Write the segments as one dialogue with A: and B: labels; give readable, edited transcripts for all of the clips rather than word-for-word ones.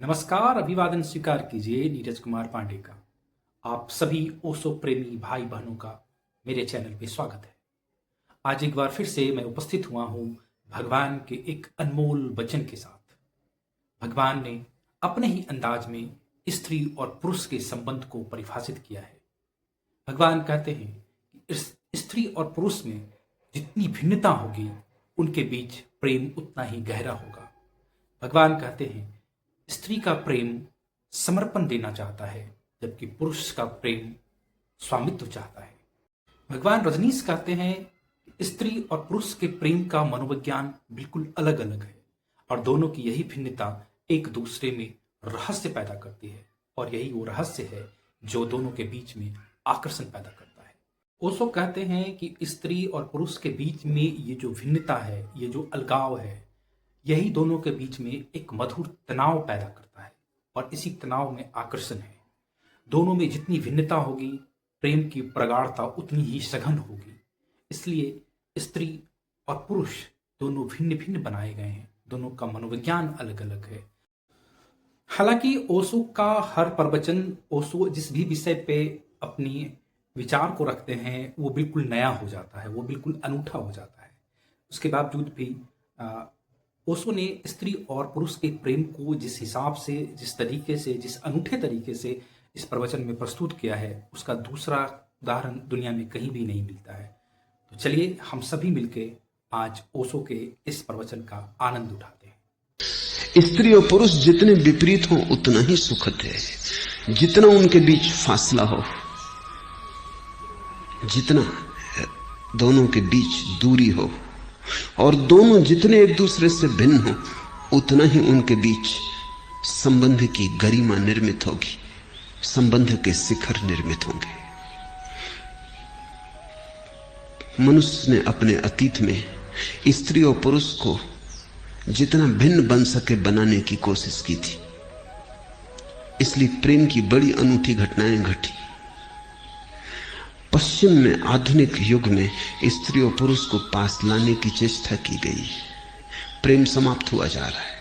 A: नमस्कार, अभिवादन स्वीकार कीजिए नीरज कुमार पांडे का। आप सभी ओशो प्रेमी भाई बहनों का मेरे चैनल पे स्वागत है। आज एक बार फिर से मैं उपस्थित हुआ हूँ भगवान के एक अनमोल वचन के साथ। भगवान ने अपने ही अंदाज में स्त्री और पुरुष के संबंध को परिभाषित किया है। भगवान कहते हैं कि इस स्त्री और पुरुष में जितनी भिन्नता होगी उनके बीच प्रेम उतना ही गहरा होगा। भगवान कहते हैं स्त्री का प्रेम समर्पण देना चाहता है, जबकि पुरुष का प्रेम स्वामित्व चाहता है। भगवान रजनीश कहते हैं कि स्त्री और पुरुष के प्रेम का मनोविज्ञान बिल्कुल अलग अलग है और दोनों की यही भिन्नता एक दूसरे में रहस्य पैदा करती है, और यही वो रहस्य है जो दोनों के बीच में आकर्षण पैदा करता है। ओशो कहते हैं कि स्त्री और पुरुष के बीच में ये जो भिन्नता है, ये जो अलगाव है, यही दोनों के बीच में एक मधुर तनाव पैदा करता है, और इसी तनाव में आकर्षण है। दोनों में जितनी भिन्नता होगी प्रेम की प्रगाढ़ता उतनी ही सघन होगी। इसलिए स्त्री और पुरुष दोनों भिन्न भिन्न बनाए गए हैं, दोनों का मनोविज्ञान अलग अलग है। हालांकि ओशो का हर प्रवचन, ओशो जिस भी विषय पे अपनी विचार को रखते हैं वो बिल्कुल नया हो जाता है, वो बिल्कुल अनूठा हो जाता है। उसके बावजूद भी ओशो ने स्त्री और पुरुष के प्रेम को जिस हिसाब से, जिस तरीके से, जिस अनूठे तरीके से इस प्रवचन में प्रस्तुत किया है, उसका दूसरा उदाहरण दुनिया में कहीं भी नहीं मिलता है। तो चलिए हम सभी मिलके आज ओशो के इस प्रवचन का आनंद उठाते हैं।
B: स्त्री और पुरुष जितने विपरीत हों उतना ही सुखद है। जितना उनके बीच फासला हो, जितना दोनों के बीच दूरी हो, और दोनों जितने एक दूसरे से भिन्न हो, उतना ही उनके बीच संबंध की गरिमा निर्मित होगी, संबंध के शिखर निर्मित होंगे। मनुष्य ने अपने अतीत में स्त्री और पुरुष को जितना भिन्न बन सके बनाने की कोशिश की थी, इसलिए प्रेम की बड़ी अनूठी घटनाएं घटी। पश्चिम में आधुनिक युग में स्त्री और पुरुष को पास लाने की चेष्टा की गई। प्रेम समाप्त हुआ जा रहा है,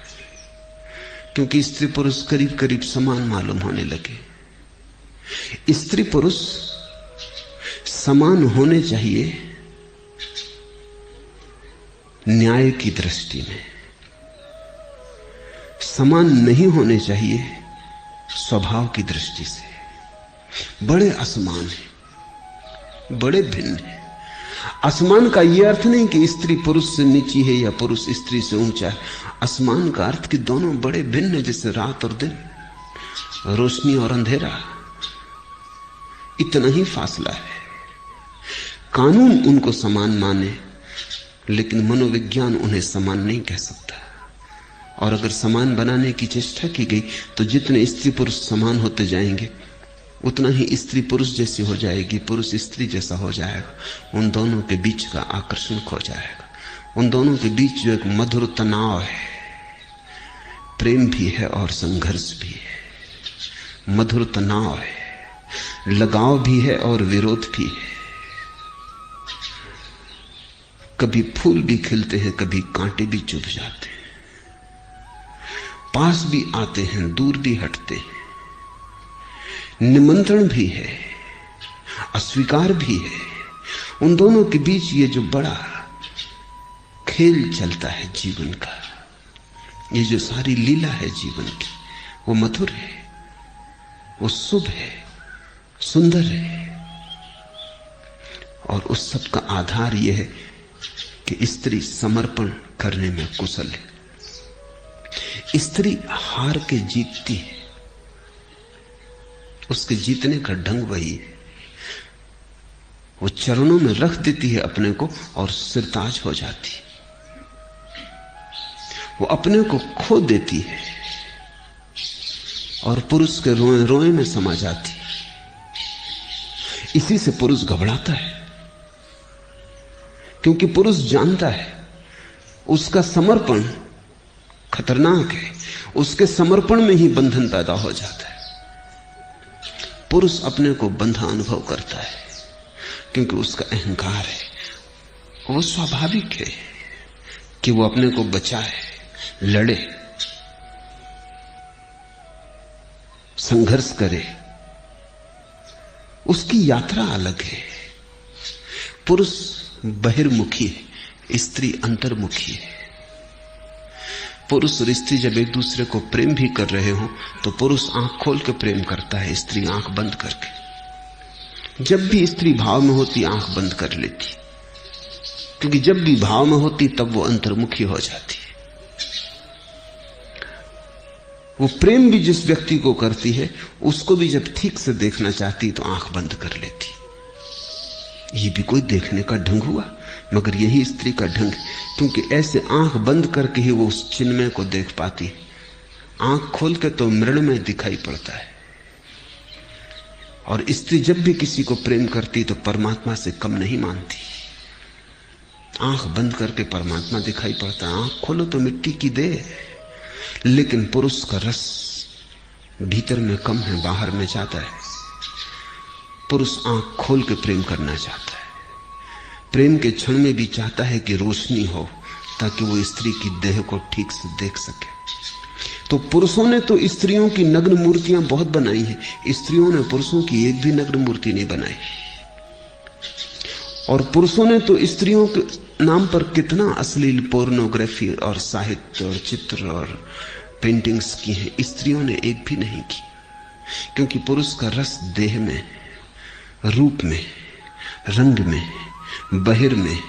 B: क्योंकि स्त्री पुरुष करीब करीब समान मालूम होने लगे। स्त्री पुरुष समान होने चाहिए न्याय की दृष्टि में, समान नहीं होने चाहिए स्वभाव की दृष्टि से। बड़े असमान है, बड़े भिन्न है। असमान का यह अर्थ नहीं कि स्त्री पुरुष से नीची है या पुरुष स्त्री से ऊंचा है। असमान का अर्थ कि दोनों बड़े भिन्न है, जैसे रात और दिन, रोशनी और अंधेरा, इतना ही फासला है। कानून उनको समान माने, लेकिन मनोविज्ञान उन्हें समान नहीं कह सकता। और अगर समान बनाने की चेष्टा की गई तो जितने स्त्री पुरुष समान होते जाएंगे उतना ही स्त्री पुरुष जैसी हो जाएगी, पुरुष स्त्री जैसा हो जाएगा। उन दोनों के बीच का आकर्षण खो जाएगा। उन दोनों के बीच जो एक मधुर तनाव है, प्रेम भी है और संघर्ष भी है। मधुर तनाव है, लगाव भी है और विरोध भी है। कभी फूल भी खिलते हैं, कभी कांटे भी चुभ जाते हैं, पास भी आते हैं, दूर भी हटते हैं। निमंत्रण भी है, अस्वीकार भी है। उन दोनों के बीच ये जो बड़ा खेल चलता है जीवन का, ये जो सारी लीला है जीवन की, वो मधुर है, वो शुभ है, सुंदर है। और उस सब का आधार यह है कि स्त्री समर्पण करने में कुशल है। स्त्री हार के जीतती है, उसके जीतने का ढंग वही है। वो चरणों में रख देती है अपने को और सिरताज हो जाती है। वो अपने को खो देती है और पुरुष के रोए रोए में समा जाती है। इसी से पुरुष घबराता है, क्योंकि पुरुष जानता है उसका समर्पण खतरनाक है। उसके समर्पण में ही बंधन पैदा हो जाता है। पुरुष अपने को बंधा अनुभव करता है, क्योंकि उसका अहंकार है। वो स्वाभाविक है कि वो अपने को बचाए, लड़े। संघर्ष करे, उसकी यात्रा अलग है। पुरुष बहिर्मुखी है, स्त्री अंतर्मुखी है। पुरुष और स्त्री जब एक दूसरे को प्रेम भी कर रहे हो तो पुरुष आंख खोल के प्रेम करता है, स्त्री आंख बंद करके। जब भी स्त्री भाव में होती आंख बंद कर लेती, क्योंकि जब भी भाव में होती तब वो अंतर्मुखी हो जाती है। वो प्रेम भी जिस व्यक्ति को करती है उसको भी जब ठीक से देखना चाहती तो आंख बंद कर लेती। ये भी कोई देखने का ढंग हुआ, मगर यही स्त्री का ढंग है, क्योंकि ऐसे आंख बंद करके ही वो उस चिन्मय को देख पाती है। आंख खोल के तो मृण्मय दिखाई पड़ता है। और स्त्री जब भी किसी को प्रेम करती तो परमात्मा से कम नहीं मानती। आंख बंद करके परमात्मा दिखाई पड़ता है, आंख खोलो तो मिट्टी की देह। लेकिन पुरुष का रस भीतर में कम है, बाहर में जाता है। पुरुष आंख खोल के प्रेम करना चाहता है। प्रेम के क्षण में भी चाहता है कि रोशनी हो, ताकि वो स्त्री की देह को ठीक से देख सके। तो पुरुषों ने तो स्त्रियों की नग्न मूर्तियां बहुत बनाई हैं, स्त्रियों ने पुरुषों की एक भी नग्न मूर्ति नहीं बनाई। और पुरुषों ने तो स्त्रियों के नाम पर कितना अश्लील पोर्नोग्राफी और साहित्य और चित्र और पेंटिंग्स की हैं, स्त्रियों ने एक भी नहीं की। क्योंकि पुरुष का रस देह में, रूप में, रंग में, बहिर में।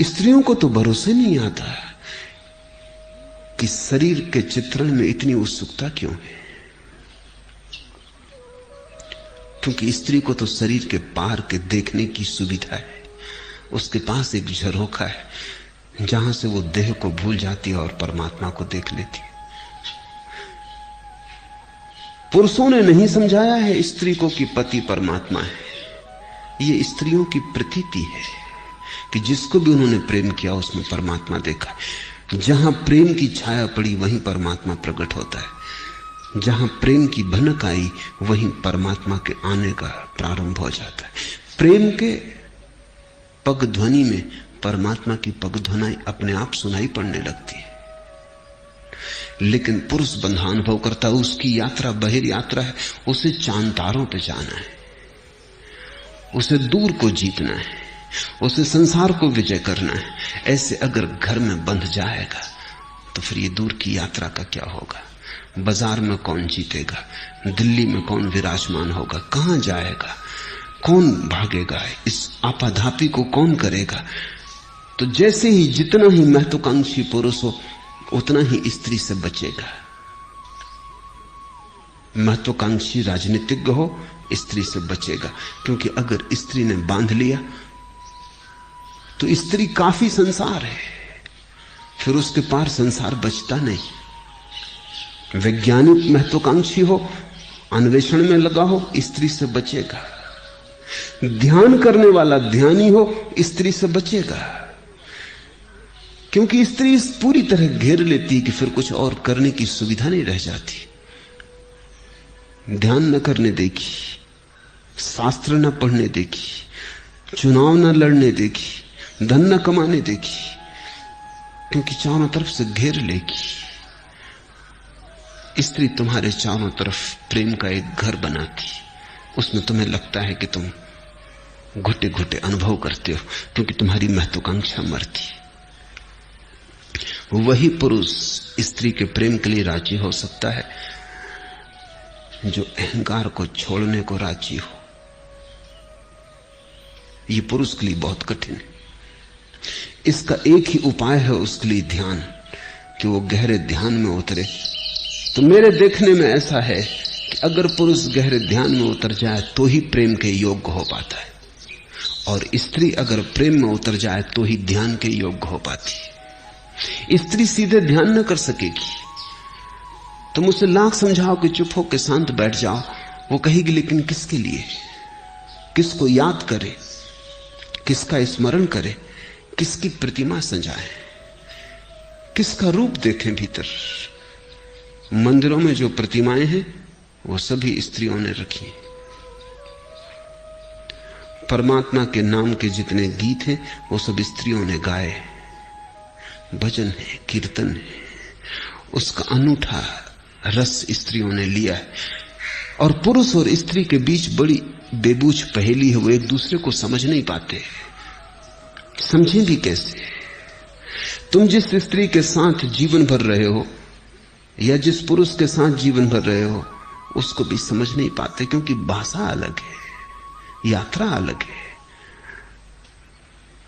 B: स्त्रियों को तो भरोसे नहीं आता कि शरीर के चित्रण में इतनी उत्सुकता क्यों है। क्योंकि स्त्री को तो शरीर के पार के देखने की सुविधा है। उसके पास एक झरोखा है जहां से वो देह को भूल जाती है और परमात्मा को देख लेती है। पुरुषों ने नहीं समझाया है स्त्री को कि पति परमात्मा है। ये स्त्रियों की प्रतीति है कि जिसको भी उन्होंने प्रेम किया उसमें परमात्मा देखा। जहां प्रेम की छाया पड़ी वहीं परमात्मा प्रकट होता है। जहां प्रेम की भनक आई वहीं परमात्मा के आने का प्रारंभ हो जाता है। प्रेम के पग ध्वनि में परमात्मा की पग ध्वनि अपने आप सुनाई पड़ने लगती है। लेकिन पुरुष बंधा अनुभव करता है, उसकी यात्रा बहिर यात्रा है। उसे चांद तारों पे जाना है, उसे दूर को जीतना है, उसे संसार को विजय करना है। ऐसे अगर घर में बंध जाएगा तो फिर ये दूर की यात्रा का क्या होगा? बाजार में कौन जीतेगा? दिल्ली में कौन विराजमान होगा? कहां जाएगा? कौन भागेगा? इस आपाधापी को कौन करेगा? तो जैसे ही जितना ही महत्वाकांक्षी पुरुष हो उतना ही स्त्री से बचेगा। महत्वाकांक्षी राजनीतिज्ञ हो स्त्री से बचेगा, क्योंकि अगर स्त्री ने बांध लिया तो स्त्री काफी संसार है, फिर उसके पार संसार बचता नहीं। वैज्ञानिक महत्वाकांक्षी हो, अन्वेषण में लगा हो, स्त्री से बचेगा। ध्यान करने वाला ध्यानी हो, स्त्री से बचेगा। क्योंकि स्त्री पूरी तरह घेर लेती है कि फिर कुछ और करने की सुविधा नहीं रह जाती। ध्यान न करने देगी, शास्त्र न पढ़ने देगी, चुनाव न लड़ने देगी, धन न कमाने देगी, क्योंकि चारों तरफ से घेर लेगी। स्त्री तुम्हारे चारों तरफ प्रेम का एक घर बनाती, उसमें तुम्हें लगता है कि तुम घुटे घुटे अनुभव करते हो, क्योंकि तुम्हारी महत्वाकांक्षा मरती। वही पुरुष स्त्री के प्रेम के लिए राजी हो सकता है जो अहंकार को छोड़ने को राजी हो। ये पुरुष के लिए बहुत कठिन है। इसका एक ही उपाय है उसके लिए ध्यान, कि वो गहरे ध्यान में उतरे। तो मेरे देखने में ऐसा है कि अगर पुरुष गहरे ध्यान में उतर जाए तो ही प्रेम के योग्य हो पाता है, और स्त्री अगर प्रेम में उतर जाए तो ही ध्यान के योग्य हो पाती है। स्त्री सीधे ध्यान न कर सकेगी। तुम उसे लाख समझाओ कि चुप हो के शांत बैठ जाओ, वो कहेगी लेकिन किसके लिए? किसको याद करे? किसका स्मरण करे? किसकी प्रतिमा सजाए? किसका रूप देखें भीतर? मंदिरों में जो प्रतिमाएं हैं वो सभी स्त्रियों ने रखी हैं। परमात्मा के नाम के जितने गीत हैं वो सब स्त्रियों ने गाए। भजन है, कीर्तन है, उसका अनूठा रस स्त्रियों ने लिया है, और पुरुष और स्त्री के बीच बड़ी बेबूझ पहेली है। वो एक दूसरे को समझ नहीं पाते। समझें भी कैसे? तुम जिस स्त्री के साथ जीवन भर रहे हो या जिस पुरुष के साथ जीवन भर रहे हो, उसको भी समझ नहीं पाते, क्योंकि भाषा अलग है, यात्रा अलग है,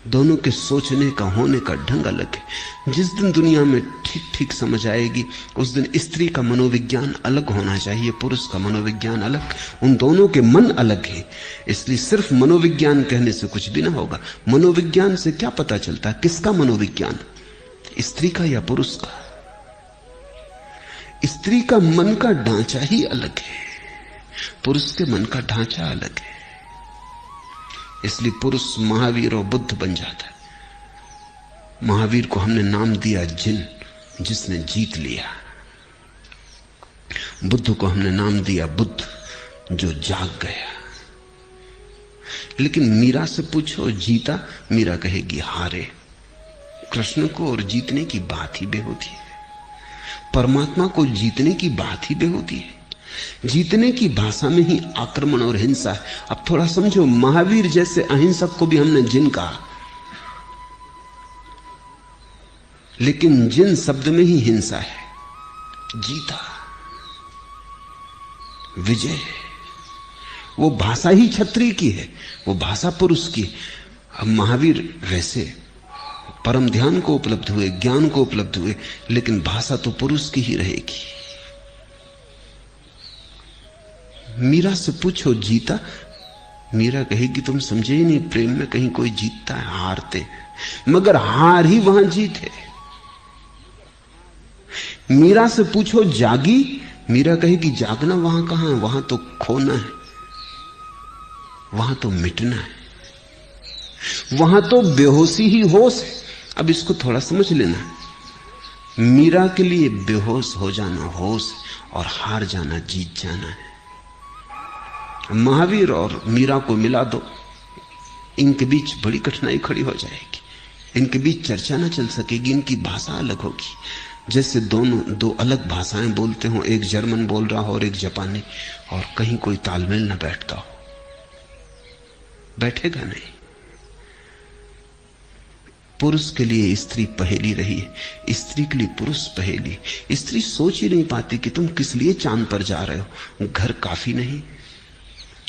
B: दोनों के सोचने का, होने का ढंग अलग है। जिस दिन दुनिया में ठीक ठीक समझ आएगी, उस दिन स्त्री का मनोविज्ञान अलग होना चाहिए, पुरुष का मनोविज्ञान अलग। उन दोनों के मन अलग है। इसलिए सिर्फ मनोविज्ञान कहने से कुछ भी ना होगा। मनोविज्ञान से क्या पता चलता? किसका मनोविज्ञान? स्त्री का या पुरुष का? स्त्री का मन का ढांचा ही अलग है, पुरुष के मन का ढांचा अलग है। इसलिए पुरुष महावीर और बुद्ध बन जाता है। महावीर को हमने नाम दिया जिन, जिसने जीत लिया। बुद्ध को हमने नाम दिया बुद्ध, जो जाग गया। लेकिन मीरा से पूछो जीता, मीरा कहेगी हारे। कृष्ण को और जीतने की बात ही बेहोती है। परमात्मा को जीतने की बात ही बेहोती है। जीतने की भाषा में ही आक्रमण और हिंसा है। अब थोड़ा समझो, महावीर जैसे अहिंसक को भी हमने जिन कहा, लेकिन जिन शब्द में ही हिंसा है। जीता, विजय, वो भाषा ही क्षत्रिय की है, वो भाषा पुरुष की। अब महावीर वैसे परम ध्यान को उपलब्ध हुए, ज्ञान को उपलब्ध हुए, लेकिन भाषा तो पुरुष की ही रहेगी। मीरा से पूछो जीता, मीरा कहेगी तुम समझे ही नहीं, प्रेम में कहीं कोई जीतता है, हारते, मगर हार ही वहां जीत है। मीरा से पूछो जागी, मीरा कहेगी जागना वहां कहां है, वहां तो खोना है, वहां तो मिटना है, वहां तो बेहोशी ही होश है। अब इसको थोड़ा समझ लेना। मीरा के लिए बेहोश हो जाना होश और हार जाना जीत जाना है। महावीर और मीरा को मिला दो, इनके बीच बड़ी कठिनाई खड़ी हो जाएगी। इनके बीच चर्चा ना चल सकेगी, इनकी भाषा अलग होगी। जैसे दो अलग भाषाएं बोलते हो, एक जर्मन बोल रहा हो और एक जापानी, और कहीं कोई तालमेल ना बैठता हो, बैठेगा नहीं। पुरुष के लिए स्त्री पहेली रही है, स्त्री के लिए पुरुष पहेली। स्त्री सोच ही नहीं पाती कि तुम किस लिए चांद पर जा रहे हो, घर काफी नहीं।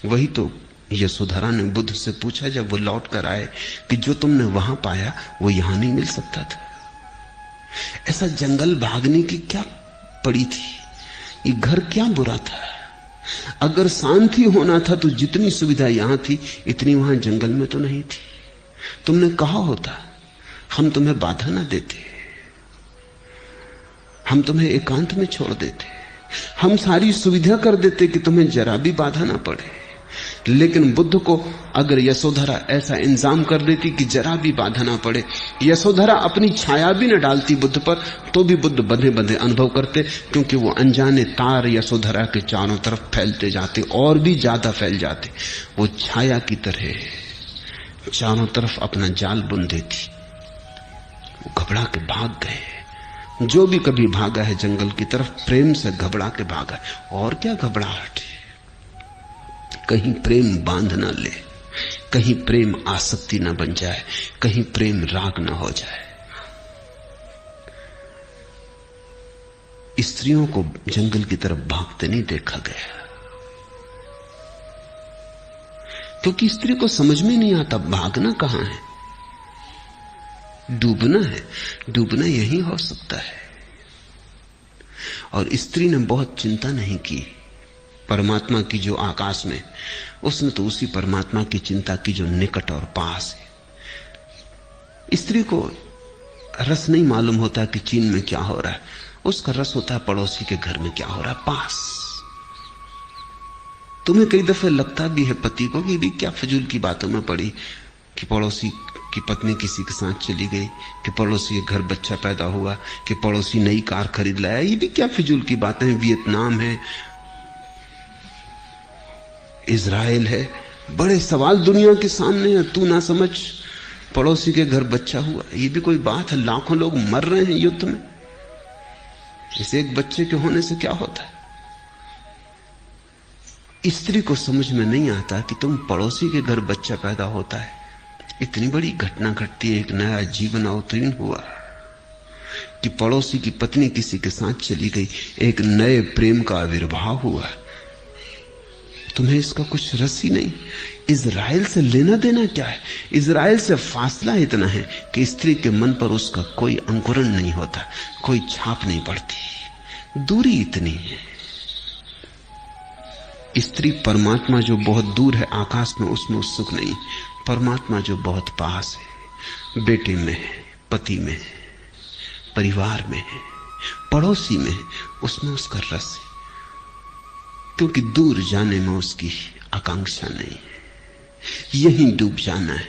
B: वही तो यशोधरा ने बुद्ध से पूछा जब वो लौट कर आए कि जो तुमने वहां पाया वो यहां नहीं मिल सकता था। ऐसा जंगल भागने की क्या पड़ी थी, ये घर क्या बुरा था? अगर शांति होना था तो जितनी सुविधा यहां थी इतनी वहां जंगल में तो नहीं थी। तुमने कहा होता हम तुम्हें बाधा ना देते, हम तुम्हें एकांत में छोड़ देते, हम सारी सुविधा कर देते कि तुम्हें जरा भी बाधा ना पड़े। लेकिन बुद्ध को अगर यशोधरा ऐसा इंतजाम कर देती कि जरा भी बाधा ना पड़े, यशोधरा अपनी छाया भी न डालती बुद्ध पर, तो भी बुद्ध बंधे बंधे अनुभव करते, क्योंकि वो अनजाने तार यशोधरा के चारों तरफ फैलते जाते और भी ज्यादा फैल जाते। वो छाया की तरह चारों तरफ अपना जाल बुन देती। वो घबरा के भाग गए। जो भी कभी भागा है जंगल की तरफ, प्रेम से घबरा के भागा। और क्या घबराहट है? कहीं प्रेम बांध ना ले, कहीं प्रेम आसक्ति ना बन जाए, कहीं प्रेम राग ना हो जाए। स्त्रियों को जंगल की तरफ भागते नहीं देखा गया, क्योंकि स्त्री को समझ में नहीं आता भागना कहां है, डूबना है। डूबना यही हो सकता है। और स्त्री ने बहुत चिंता नहीं की परमात्मा की जो आकाश में, उसने तो उसी परमात्मा की चिंता की जो निकट और पास है। स्त्री को रस नहीं मालूम होता कि चीन में क्या हो रहा है, उसका रस होता है पड़ोसी के घर में क्या हो रहा है, पास। तुम्हें कई दफे लगता भी है पति को कि भी क्या फजूल की बातों में पड़ी कि पड़ोसी की पत्नी किसी के साथ चली गई, कि पड़ोसी के घर बच्चा पैदा हुआ, कि पड़ोसी नई कार खरीद लाया। ये भी क्या फिजूल की बातें हैं। वियतनाम है, इजराइल है, बड़े सवाल दुनिया के सामने है। तू ना समझ, पड़ोसी के घर बच्चा हुआ, ये भी कोई बात है? लाखों लोग मर रहे हैं युद्ध में, इसे एक बच्चे के होने से क्या होता है? स्त्री को समझ में नहीं आता कि तुम पड़ोसी के घर बच्चा पैदा होता है, इतनी बड़ी घटना घटती है, एक नया जीवन अवतीर्ण हुआ, कि पड़ोसी की पत्नी किसी के साथ चली गई, एक नए प्रेम का आविर्भाव हुआ। तुम्हें इसका कुछ रस ही नहीं। इजराइल से लेना देना क्या है? इजराइल से फासला इतना है कि स्त्री के मन पर उसका कोई अंकुरण नहीं होता, कोई छाप नहीं पड़ती, दूरी इतनी है। स्त्री परमात्मा जो बहुत दूर है आकाश में, उसमें उत्सुक नहीं। परमात्मा जो बहुत पास है, बेटे में है, पति में है, परिवार में है, पड़ोसी में है, उसमें उसका रस है, क्योंकि दूर जाने में उसकी आकांक्षा नहीं है, यहीं डूब जाना है।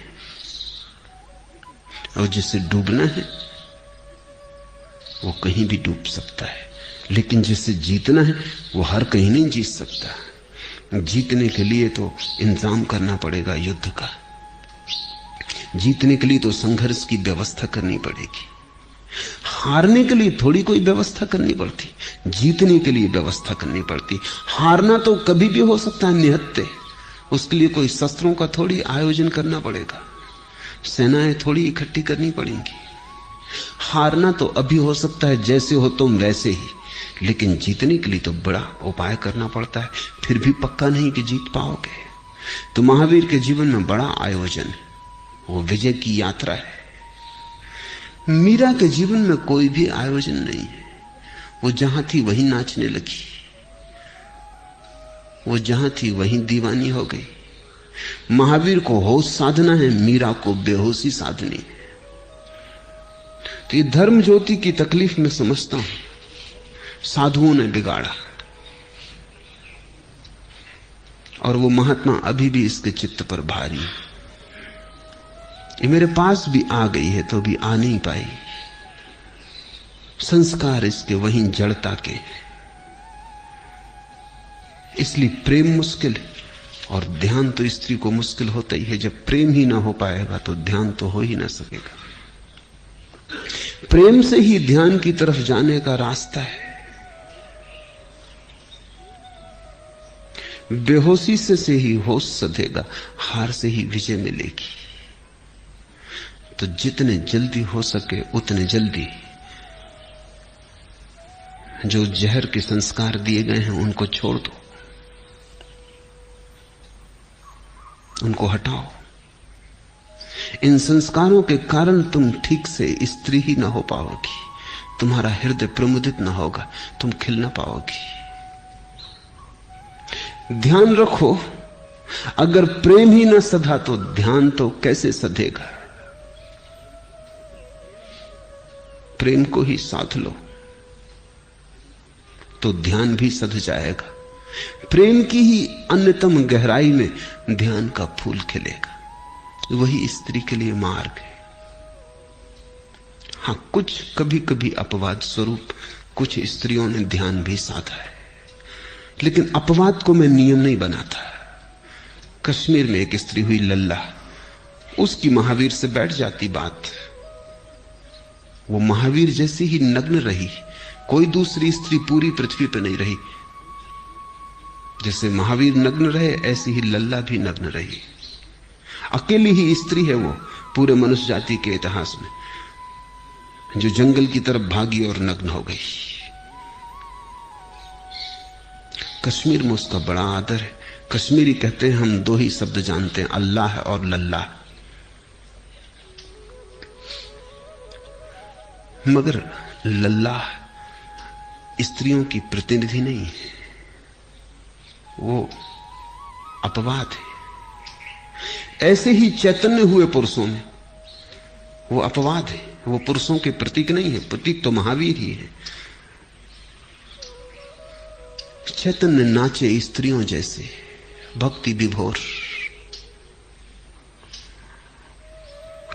B: और जिसे डूबना है वो कहीं भी डूब सकता है, लेकिन जिसे जीतना है वो हर कहीं नहीं जीत सकता। जीतने के लिए तो इंतजाम करना पड़ेगा युद्ध का, जीतने के लिए तो संघर्ष की व्यवस्था करनी पड़ेगी। हारने के लिए थोड़ी कोई व्यवस्था करनी पड़ती, जीतने के लिए व्यवस्था करनी पड़ती। हारना तो कभी भी हो सकता है निहत्ते, उसके लिए कोई शस्त्रों का थोड़ी आयोजन करना पड़ेगा, सेनाएं थोड़ी इकट्ठी करनी पड़ेंगी। हारना तो अभी हो सकता है, जैसे हो तुम वैसे ही, लेकिन जीतने के लिए तो बड़ा उपाय करना पड़ता है, फिर भी पक्का नहीं कि जीत पाओगे। तो महावीर के जीवन में बड़ा आयोजन है, वो विजय की यात्रा है। मीरा के जीवन में कोई भी आयोजन नहीं है, वो जहां थी वहीं नाचने लगी, वो जहां थी वहीं दीवानी हो गई। महावीर को होश साधना है, मीरा को बेहोशी साधनी है। तो ये धर्म ज्योति की तकलीफ में समझता हूं, साधुओं ने बिगाड़ा, और वो महात्मा अभी भी इसके चित्त पर भारी है। ये मेरे पास भी आ गई है तो भी आ नहीं पाई, संस्कार इसके वहीं जड़ता के, इसलिए प्रेम मुश्किल है। और ध्यान तो स्त्री को मुश्किल होता ही है, जब प्रेम ही ना हो पाएगा तो ध्यान तो हो ही ना सकेगा। प्रेम से ही ध्यान की तरफ जाने का रास्ता है। बेहोशी से ही होश सधेगा, हार से ही विजय मिलेगी। तो जितने जल्दी हो सके उतने जल्दी जो जहर के संस्कार दिए गए हैं उनको छोड़ दो, उनको हटाओ। इन संस्कारों के कारण तुम ठीक से स्त्री ही ना हो पाओगी, तुम्हारा हृदय प्रमुदित ना होगा, तुम खिल ना पाओगी। ध्यान रखो, अगर प्रेम ही ना सधा तो ध्यान तो कैसे सधेगा। प्रेम को ही साध लो तो ध्यान भी सध जाएगा। प्रेम की ही अन्यतम गहराई में ध्यान का फूल खिलेगा। वही स्त्री के लिए मार्ग है। हां, कुछ कभी कभी अपवाद स्वरूप कुछ स्त्रियों ने ध्यान भी साधा है, लेकिन अपवाद को मैं नियम नहीं बनाता। कश्मीर में एक स्त्री हुई लल्ला, उसकी महावीर से बैठ जाती बात। वो महावीर जैसी ही नग्न रही, कोई दूसरी स्त्री पूरी पृथ्वी पर नहीं रही। जैसे महावीर नग्न रहे ऐसी ही लल्ला भी नग्न रही। अकेली ही स्त्री है वो पूरे मनुष्य जाति के इतिहास में जो जंगल की तरफ भागी और नग्न हो गई। कश्मीर में उसका बड़ा आदर है। कश्मीरी कहते हैं हम दो ही शब्द जानते हैं, अल्लाह और लल्ला। मगर लल्ला स्त्रियों की प्रतिनिधि नहीं है, वो अपवाद है। ऐसे ही चैतन्य हुए पुरुषों में वो अपवाद है, वो पुरुषों के प्रतीक नहीं है। प्रतीक तो महावीर ही है। चैतन्य नाचे स्त्रियों जैसे, भक्ति विभोर,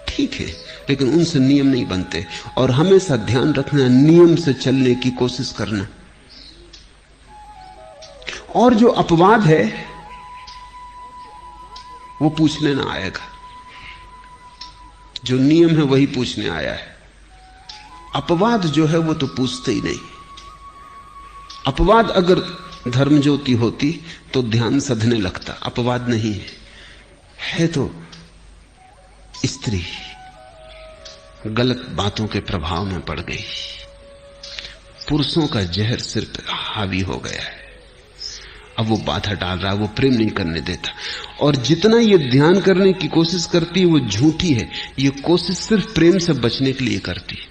B: ठीक है, लेकिन उनसे नियम नहीं बनते। और हमेशा ध्यान रखना, नियम से चलने की कोशिश करना। और जो अपवाद है वो पूछने ना आएगा, जो नियम है वही पूछने आया है। अपवाद जो है वो तो पूछते ही नहीं। अपवाद अगर धर्म ज्योति होती तो ध्यान सधने लगता, अपवाद नहीं है। है तो स्त्री गलत बातों के प्रभाव में पड़ गई, पुरुषों का जहर सिर पर हावी हो गया है। अब वो बाधा डाल रहा है, वो प्रेम नहीं करने देता। और जितना ये ध्यान करने की कोशिश करती है वो झूठी है। ये कोशिश सिर्फ प्रेम से बचने के लिए करती है।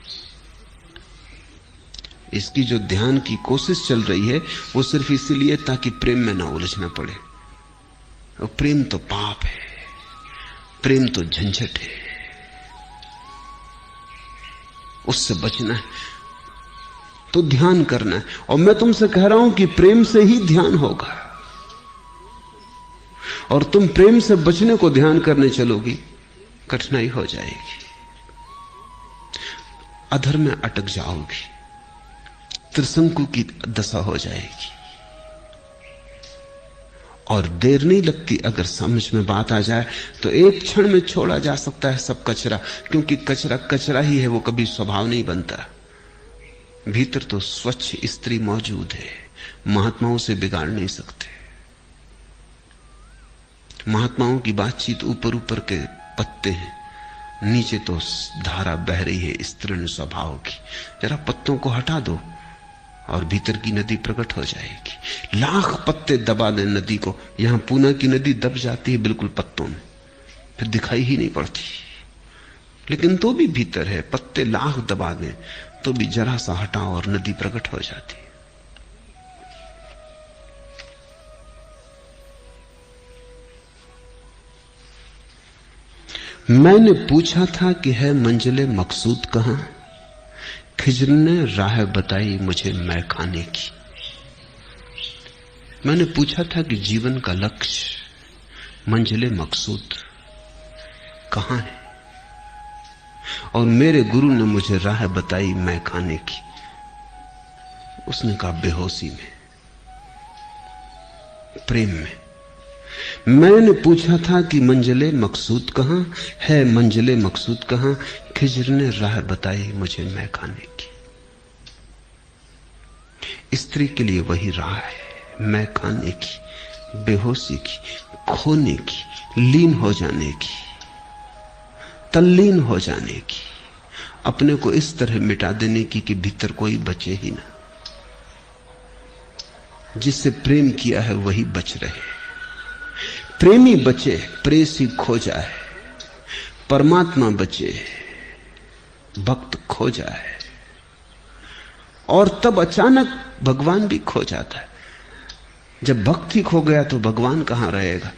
B: इसकी जो ध्यान की कोशिश चल रही है वो सिर्फ इसीलिए ताकि प्रेम में ना उलझना पड़े। और प्रेम तो पाप है, प्रेम तो झंझट है, उससे बचना है तो ध्यान करना है। और मैं तुमसे कह रहा हूं कि प्रेम से ही ध्यान होगा। और तुम प्रेम से बचने को ध्यान करने चलोगी, कठिनाई हो जाएगी, अधर में अटक जाओगी, त्रिशंकु की दशा हो जाएगी। और देर नहीं लगती, अगर समझ में बात आ जाए तो एक क्षण में छोड़ा जा सकता है सब कचरा, क्योंकि कचरा कचरा ही है, वो कभी स्वभाव नहीं बनता। भीतर तो स्वच्छ स्त्री मौजूद है, महात्माओं से बिगाड़ नहीं सकते। महात्माओं की बातचीत ऊपर ऊपर के पत्ते हैं, नीचे तो धारा बह रही है स्त्रीण स्वभाव की। जरा पत्तों को हटा दो और भीतर की नदी प्रकट हो जाएगी। लाख पत्ते दबा दें नदी को, यहां पूना की नदी दब जाती है बिल्कुल पत्तों में, फिर दिखाई ही नहीं पड़ती। लेकिन तो भी भीतर है, पत्ते लाख दबा दें तो भी जरा सा हटाओ और नदी प्रकट हो जाती है। मैंने पूछा था कि है मंजिले मकसूद कहां, खिज्र ने राह बताई मुझे मैं खाने की। मैंने पूछा था कि जीवन का लक्ष्य मंजिले मकसूद कहां है, और मेरे गुरु ने मुझे राह बताई मैं खाने की। उसने कहा बेहोशी में, प्रेम में। मैंने पूछा था कि मंजिले मकसूद कहां है, मंजिले मकसूद कहां, खिज्र ने राह बताई मुझे मैं खाने की। स्त्री के लिए वही राह है, मैं खाने की, बेहोशी की, खोने की, लीन हो जाने की, तल्लीन हो जाने की, अपने को इस तरह मिटा देने की कि भीतर कोई बचे ही ना। जिससे प्रेम किया है वही बच रहे। प्रेमी बचे, प्रेसी खो जाए, परमात्मा बचे, भक्त खो जाए। और तब अचानक भगवान भी खो जाता है। जब भक्त ही खो गया तो भगवान कहां रहेगा।